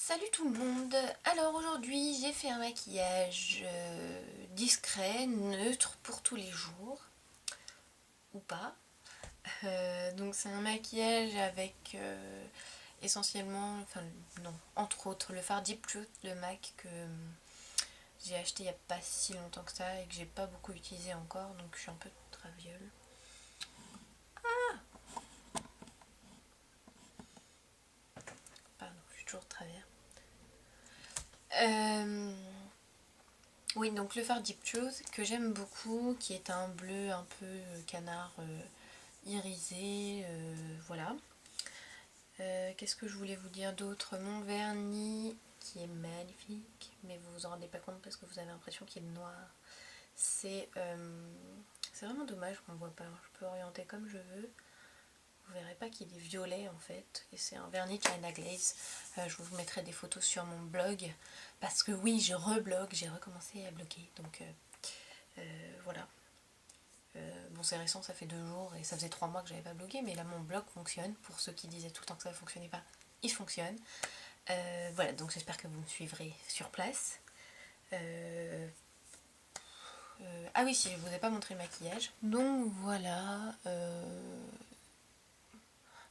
Salut tout le monde. Alors aujourd'hui j'ai fait un maquillage discret, neutre pour tous les jours, ou pas. Donc c'est un maquillage avec essentiellement, enfin non, entre autres le fard Deep Truth de MAC que j'ai acheté il n'y a pas si longtemps que ça et que j'ai pas beaucoup utilisé encore, donc je suis un peu traviole. Pardon, je suis toujours de travers. Oui, donc le fard Deep Truth que j'aime beaucoup, qui est un bleu un peu canard irisé, voilà. Qu'est-ce que je voulais vous dire d'autre? Mon vernis qui est magnifique, mais vous vous en rendez pas compte parce que vous avez l'impression qu'il est noir. C'est vraiment dommage qu'on ne voit pas. Je peux orienter comme je veux. Vous verrez pas qu'il est violet en fait. Et c'est un vernis China Glaze. Je vous mettrai des photos sur mon blog. Parce que oui, je reblogue, j'ai recommencé à bloguer. Donc voilà. Bon, c'est récent, ça fait 2 jours et ça faisait 3 mois que j'avais pas blogué, mais là mon blog fonctionne. Pour ceux qui disaient tout le temps que ça ne fonctionnait pas, il fonctionne. Voilà, donc j'espère que vous me suivrez sur place. Ah oui, si je vous ai pas montré le maquillage. Donc voilà,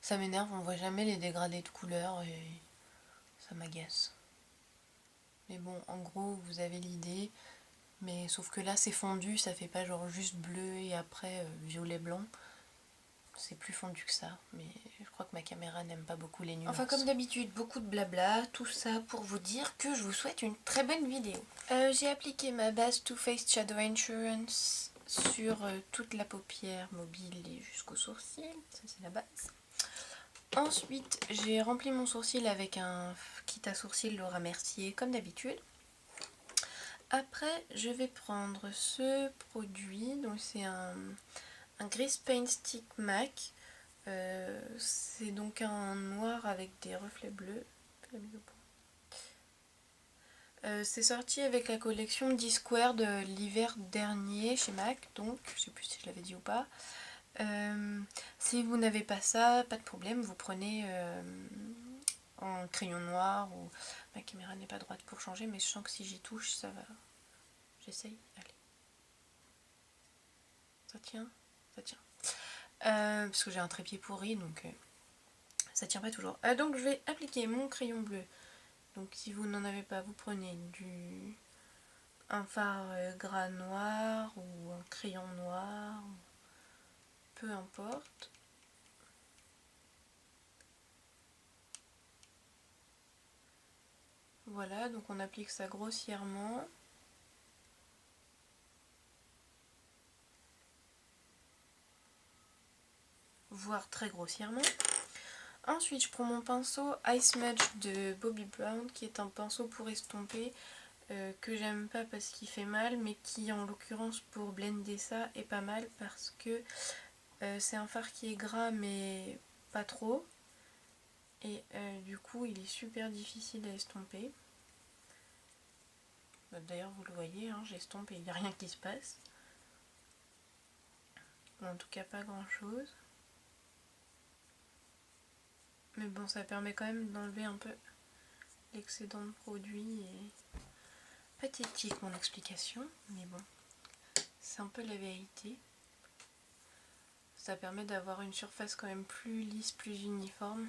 ça m'énerve, on voit jamais les dégradés de couleurs et ça m'agace. Mais bon, en gros, vous avez l'idée. Mais sauf que là, c'est fondu, ça fait pas genre juste bleu et après violet-blanc. C'est plus fondu que ça, mais je crois que ma caméra n'aime pas beaucoup les nuances. Enfin, comme d'habitude, beaucoup de blabla, tout ça pour vous dire que je vous souhaite une très bonne vidéo. J'ai appliqué ma base Too Faced Shadow Insurance sur toute la paupière mobile et jusqu'au sourcil, ça c'est la base. Ensuite, j'ai rempli mon sourcil avec un kit à sourcils Laura Mercier, comme d'habitude. Après, je vais prendre ce produit, donc c'est un Grease Paint Stick MAC. C'est donc un noir avec des reflets bleus. C'est sorti avec la collection D-Square de l'hiver dernier chez MAC, donc je sais plus si je l'avais dit ou pas. Si vous n'avez pas ça, pas de problème, vous prenez en crayon noir, ou ma caméra n'est pas droite pour changer, mais je sens que si j'y touche, ça va. J'essaye, allez. Ça tient? Ça tient. Parce que j'ai un trépied pourri, donc ça tient pas toujours. Donc je vais appliquer mon crayon bleu. Donc si vous n'en avez pas, vous prenez un fard gras noir ou un crayon noir, peu importe. Voilà, donc on applique ça grossièrement. Voire très grossièrement. Ensuite, je prends mon pinceau Ice Smudge de Bobbi Brown, qui est un pinceau pour estomper, que j'aime pas parce qu'il fait mal, mais qui en l'occurrence pour blender ça est pas mal parce que c'est un fard qui est gras mais pas trop. Et du coup il est super difficile à estomper. D'ailleurs vous le voyez, hein, j'estompe et il n'y a rien qui se passe. Ou en tout cas pas grand chose. Mais bon, ça permet quand même d'enlever un peu l'excédent de produit. Et pathétique mon explication, mais bon, c'est un peu la vérité. Ça permet d'avoir une surface quand même plus lisse, plus uniforme.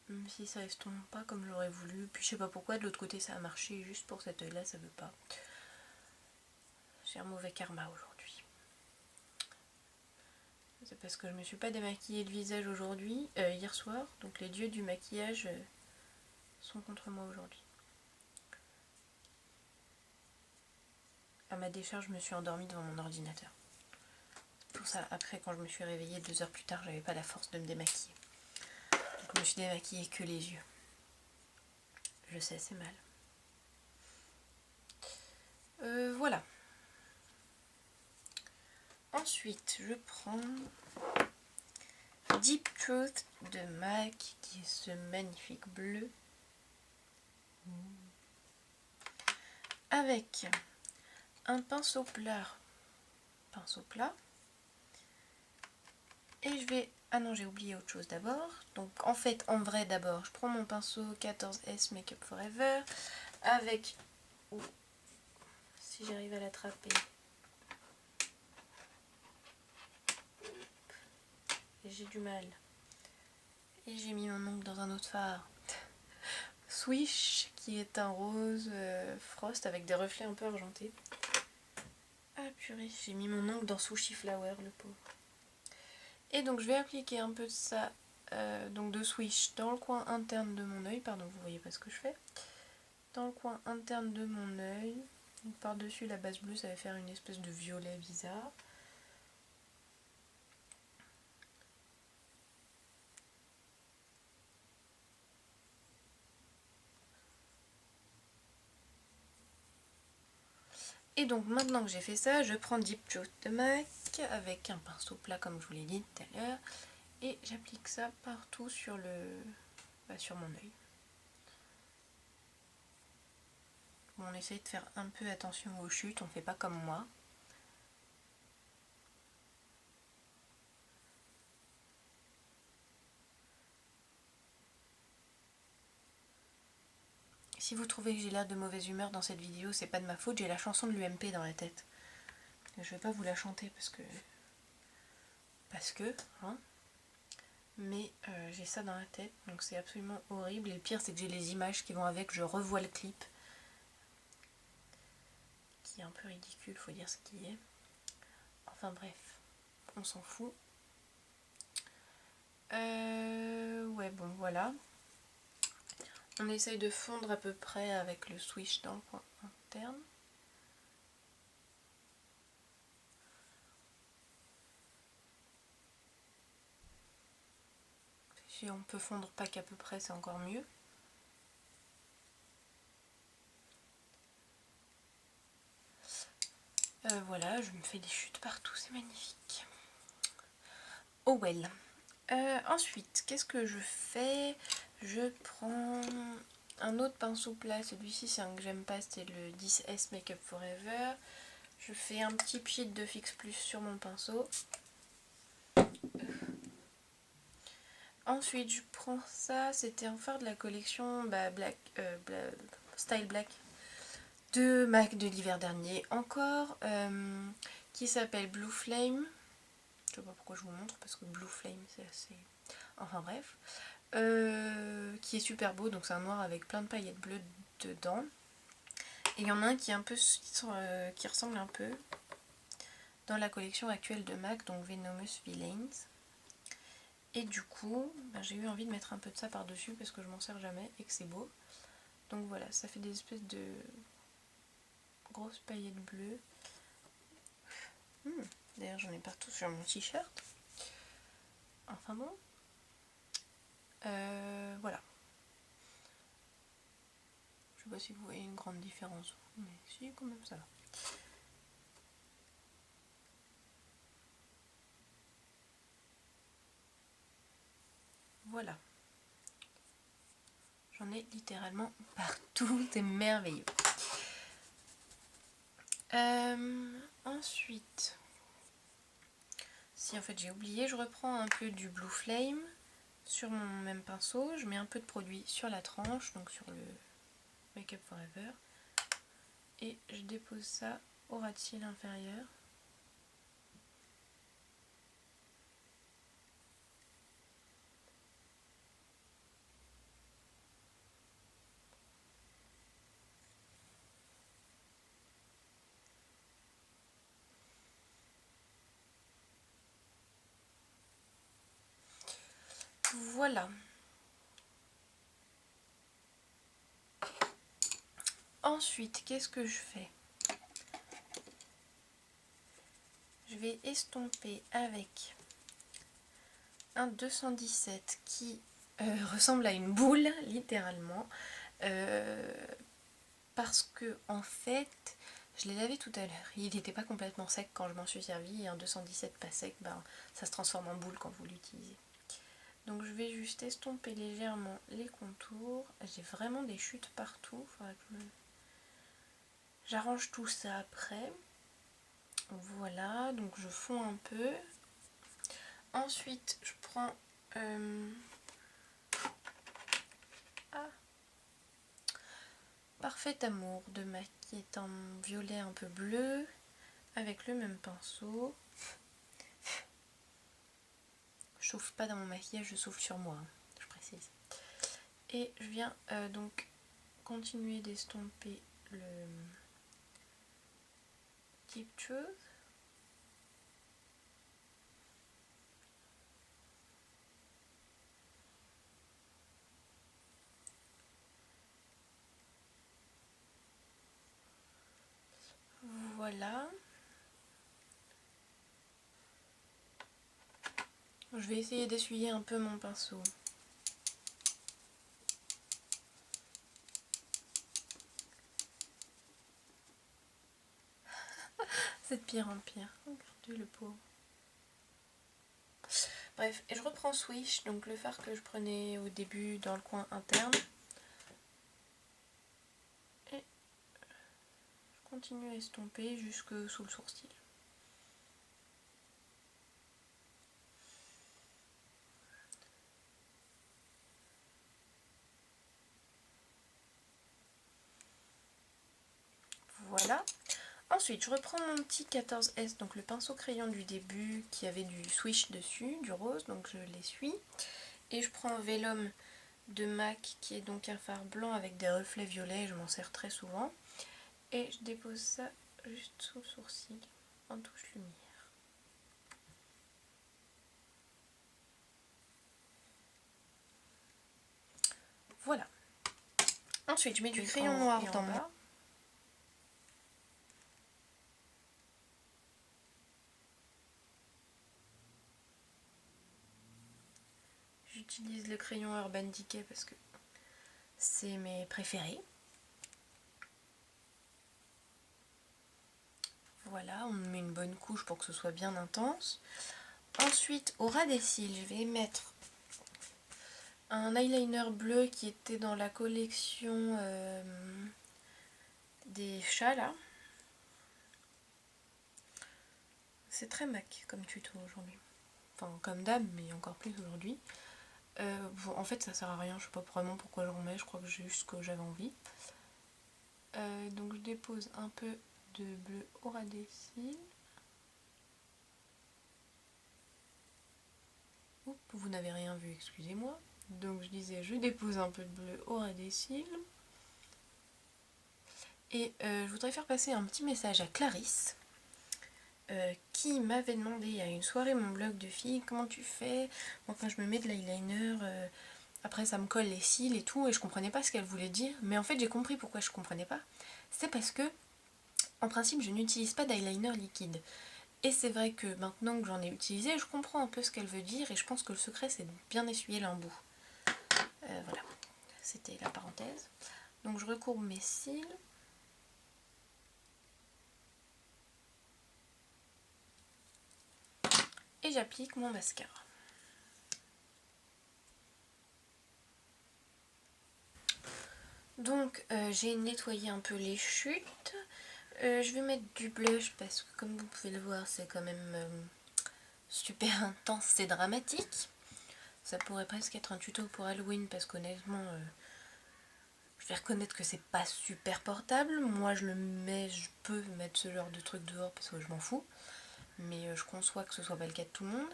Même si ça estompe pas comme j'aurais voulu. Puis je sais pas pourquoi, de l'autre côté ça a marché, juste pour cet œil là ça veut pas. J'ai un mauvais karma aujourd'hui. C'est parce que je me suis pas démaquillée le visage aujourd'hui, hier soir, donc les dieux du maquillage sont contre moi aujourd'hui. À ma décharge, je me suis endormie devant mon ordinateur. Pour ça, après, quand je me suis réveillée 2 heures plus tard, j'avais pas la force de me démaquiller. Donc je me suis démaquillée que les yeux. Je sais, c'est mal. Voilà. Ensuite, je prends Deep Truth de MAC, qui est ce magnifique bleu. Avec un pinceau plat. Et je vais Ah non, j'ai oublié autre chose d'abord. Donc en fait, en vrai d'abord, je prends mon pinceau 14S Make Up Forever avec... si j'arrive à l'attraper. J'ai du mal. Et j'ai mis mon ongle dans un autre fard. Swish, qui est un rose frost avec des reflets un peu argentés. Ah purée, j'ai mis mon ongle dans Sushi Flower, le pauvre. Et donc je vais appliquer un peu de ça, donc de Swish, dans le coin interne de mon œil. Pardon, vous voyez pas ce que je fais. Dans le coin interne de mon œil. Par-dessus la base bleue, ça va faire une espèce de violet bizarre. Et donc maintenant que j'ai fait ça, je prends Deep Juice de MAC avec un pinceau plat comme je vous l'ai dit tout à l'heure. Et j'applique ça partout sur sur mon œil. Bon, on essaye de faire un peu attention aux chutes, on fait pas comme moi. Si vous trouvez que j'ai l'air de mauvaise humeur dans cette vidéo, c'est pas de ma faute, j'ai la chanson de l'UMP dans la tête. Je vais pas vous la chanter parce que hein. Mais j'ai ça dans la tête, donc c'est absolument horrible. Et le pire, c'est que j'ai les images qui vont avec, je revois le clip. Qui est un peu ridicule, faut dire ce qui est. Enfin bref, on s'en fout. Ouais, bon, voilà. On essaye de fondre à peu près avec le Swish dans le coin interne. Si on peut fondre pas qu'à peu près, c'est encore mieux. Voilà, je me fais des chutes partout, c'est magnifique. Oh well. Ensuite, qu'est-ce que je fais? Je prends un autre pinceau plat, celui-ci c'est un que j'aime pas, c'est le 10S Make Up Forever. Je fais un petit pied de Fix Plus sur mon pinceau. Ensuite, je prends ça, c'était un fard de la collection Style Black de MAC de l'hiver dernier, encore, qui s'appelle Blue Flame. Je sais pas pourquoi je vous montre, parce que Blue Flame, c'est assez... Enfin bref. Qui est super beau, donc c'est un noir avec plein de paillettes bleues dedans. Et il y en a un qui est un peu qui ressemble un peu dans la collection actuelle de MAC, donc Venomous Villains. Et du coup, j'ai eu envie de mettre un peu de ça par-dessus parce que je m'en sers jamais et que c'est beau. Donc voilà, ça fait des espèces de grosses paillettes bleues. D'ailleurs, j'en ai partout sur mon t-shirt. Enfin bon. Voilà. Je sais pas si vous voyez une grande différence, mais si, quand même, ça va. Voilà. J'en ai littéralement partout, c'est merveilleux. Ensuite, si en fait j'ai oublié, je reprends un peu du Blue Flame sur mon même pinceau. Je mets un peu de produit sur la tranche, donc sur le Make Up Forever. Et je dépose ça au ras de cils inférieur. Voilà. Ensuite, qu'est-ce que je fais? Je vais estomper avec un 217 qui ressemble à une boule, littéralement. Parce que, en fait, je l'ai lavé tout à l'heure. Il n'était pas complètement sec quand je m'en suis servi. Et un 217 pas sec, ça se transforme en boule quand vous l'utilisez. Donc je vais juste estomper légèrement les contours. J'ai vraiment des chutes partout. J'arrange tout ça après. Voilà, donc je fonds un peu. Ensuite, je prends Parfait Amour de MAC qui est en violet un peu bleu avec le même pinceau. Je souffle pas dans mon maquillage, je souffle sur moi, hein, je précise. Et je viens donc continuer d'estomper le Deep Truth. Voilà. Je vais essayer d'essuyer un peu mon pinceau. C'est de pire en pire. Regardez le pauvre. Bref, et je reprends Swish, donc le fard que je prenais au début dans le coin interne. Et je continue à estomper jusque sous le sourcil. Voilà. Ensuite, je reprends mon petit 14S, donc le pinceau crayon du début qui avait du Swish dessus, du rose, donc je l'essuie. Et je prends Vellum de MAC qui est donc un fard blanc avec des reflets violets, je m'en sers très souvent. Et je dépose ça juste sous le sourcil, en touche lumière. Voilà. Ensuite, je mets du crayon noir dans mon... J'utilise le crayon Urban Decay parce que c'est mes préférés. Voilà, on met une bonne couche pour que ce soit bien intense. Ensuite, au ras des cils, je vais mettre un eyeliner bleu qui était dans la collection des chats là. C'est très MAC comme tuto aujourd'hui. Enfin, comme d'hab, mais encore plus aujourd'hui. Bon, en fait, ça sert à rien, je sais pas vraiment pourquoi j'en mets, je crois que j'ai juste ce que j'avais envie. Donc je dépose un peu de bleu au ras des cils. Oups, vous n'avez rien vu, excusez-moi. Donc je disais, je dépose un peu de bleu au ras des cils. Et je voudrais faire passer un petit message à Clarisse, qui m'avait demandé à une soirée mon blog de filles, comment tu fais moi quand je me mets de l'eyeliner, après ça me colle les cils et tout, et je comprenais pas ce qu'elle voulait dire, mais en fait j'ai compris pourquoi je comprenais pas. C'est parce que, en principe, je n'utilise pas d'eyeliner liquide. Et c'est vrai que maintenant que j'en ai utilisé, je comprends un peu ce qu'elle veut dire, et je pense que le secret c'est de bien essuyer l'embout. Voilà, c'était la parenthèse. Donc je recourbe mes cils. Et j'applique mon mascara. Donc j'ai nettoyé un peu les chutes. Je vais mettre du blush parce que comme vous pouvez le voir c'est quand même super intense et dramatique. Ça pourrait presque être un tuto pour Halloween parce qu'honnêtement je vais reconnaître que c'est pas super portable. Moi je le mets, je peux mettre ce genre de truc dehors parce que je m'en fous. Mais je conçois que ce soit pas le cas de tout le monde.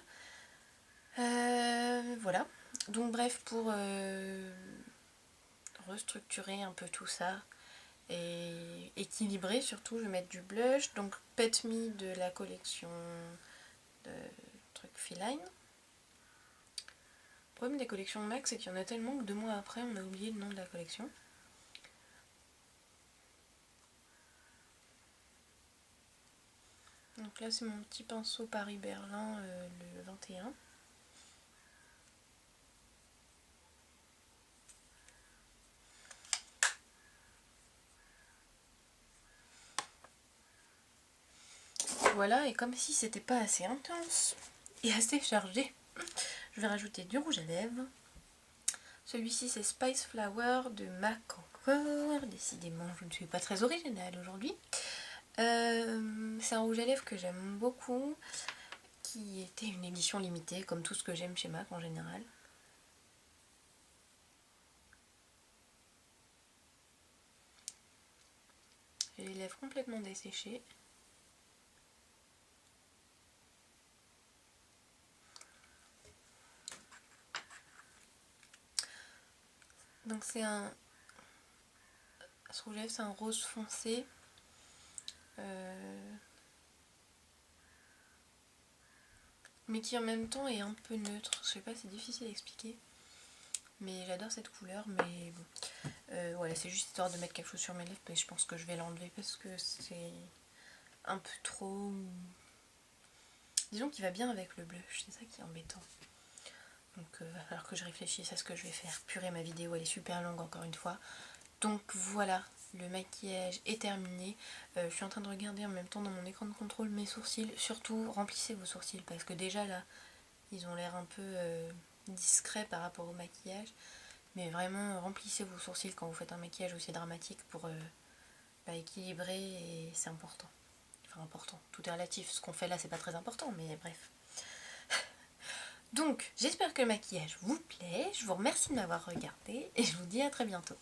Voilà. Donc bref, pour restructurer un peu tout ça et équilibrer surtout, je vais mettre du blush. Donc Pet Me de la collection de trucs Feline. Le problème des collections MAC, c'est qu'il y en a tellement que 2 mois après, on a oublié le nom de la collection. Donc là, c'est mon petit pinceau Paris-Berlin, le 21. Voilà, et comme si c'était pas assez intense et assez chargé, je vais rajouter du rouge à lèvres. Celui-ci, c'est Spice Flower de MAC encore. Décidément, je ne suis pas très originale aujourd'hui. C'est un rouge à lèvres que j'aime beaucoup, qui était une édition limitée, comme tout ce que j'aime chez MAC en général. J'ai les lèvres complètement desséchées. Donc c'est un... Ce rouge à lèvres, c'est un rose foncé. Mais qui en même temps est un peu neutre. Je sais pas, c'est difficile à expliquer. Mais j'adore cette couleur, mais bon. Voilà, c'est juste histoire de mettre quelque chose sur mes lèvres, mais je pense que je vais l'enlever parce que c'est un peu trop... Disons qu'il va bien avec le bleu, c'est ça qui est embêtant. Donc va falloir que je réfléchisse à ce que je vais faire. Purée, ma vidéo elle est super longue encore une fois. Donc voilà, le maquillage est terminé. Je suis en train de regarder en même temps dans mon écran de contrôle mes sourcils. Surtout, remplissez vos sourcils parce que déjà là, ils ont l'air un peu discrets par rapport au maquillage. Mais vraiment, remplissez vos sourcils quand vous faites un maquillage aussi dramatique pour équilibrer et c'est important. Enfin important, tout est relatif. Ce qu'on fait là, c'est pas très important, mais bref. Donc, j'espère que le maquillage vous plaît. Je vous remercie de m'avoir regardé et je vous dis à très bientôt.